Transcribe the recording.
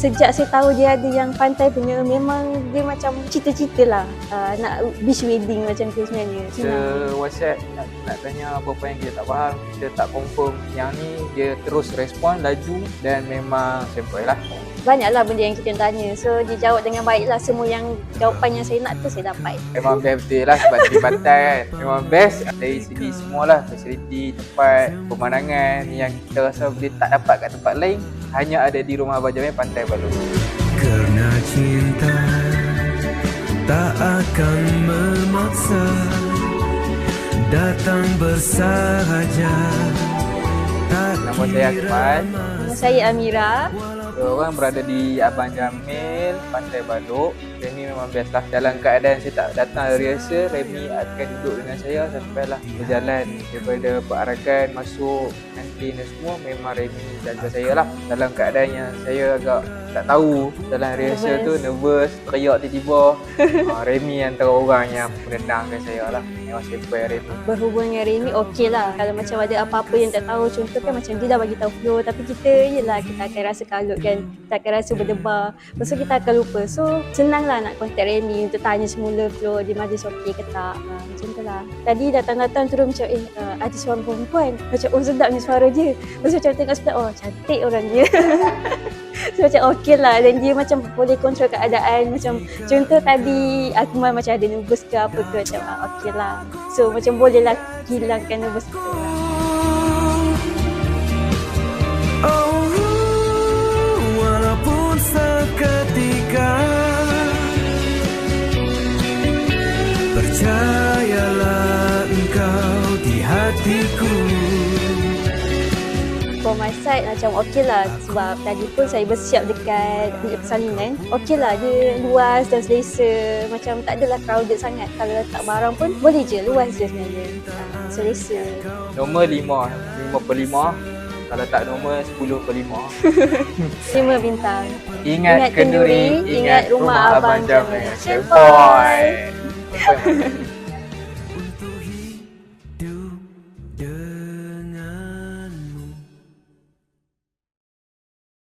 Sejak saya tahu dia ada yang pantai punya, memang dia macam cita-cita lah nak beach wedding macam tu sebenarnya. Kita WhatsApp nak tanya apa-apa yang kita tak faham, kita tak confirm. Yang ni dia terus respon laju dan memang simple lah. Banyaklah benda yang kita tanya. So dia jawab dengan baik lah. Semua yang jawapan yang saya nak tu saya dapat. Memang best betul lah sebab di pantai kan. Memang best dari segi semualah, fasiliti, tempat, pemandangan yang kita rasa boleh tak dapat kat tempat lain, hanya ada di Rumah Abang Jamil Pantai Balok. Kerana cinta tak akan memaksa, datang bersahaja. Nama saya Akmal. Nama saya Amira. Orang berada di Abang Jamil Pantai Balok. Remy memang best lah. Dalam keadaan saya tak datang rehearsal, Remy akan duduk dengan saya sampailah berjalan daripada perarakan masuk kantin dan semua. Memang Remy jaga saya lah. Dalam keadaan yang saya agak tak tahu dalam rehearsal tu, nervous, teriak tiba-tiba, Remy antara orang yang menenangkan saya lah. Memang simple Remy. Berhubung dengan Remy okey lah. Kalau macam ada apa-apa yang tak tahu, contoh kan macam dia dah bagi tahu flow, tapi kita yelah kita akan rasa kalut kan, kita akan rasa berdebar, lepas tu kita akan lupa. So senang lah nak contact Remy untuk tanya semula flow dia majlis okey ke tak, macam tu lah. Tadi datang-datang turun macam ada suara perempuan, macam oh sedapnya suara dia. Lepas tu macam tengok sebelah, oh cantik orang dia. So macam okey lah, dan dia macam boleh kontrol keadaan. Macam contoh tadi Akmal macam ada nervous ke apa ke, macam okey lah. So macam boleh lah hilangkan nervous tu lah. Oh, walaupun seketika, percayalah engkau di hatiku. For my side macam okey lah, sebab tadi pun saya bersiap dekat bilik persalinan. Okey lah, dia luas dan selesa, macam tak adalah crowded sangat. Kalau letak barang pun boleh je, luas je sebenarnya, selesa. Nombor 5/5. Kalau tak nombor 10/5. 5 bintang. Ingat kenduri, ingat rumah Abang Jamil. Boy.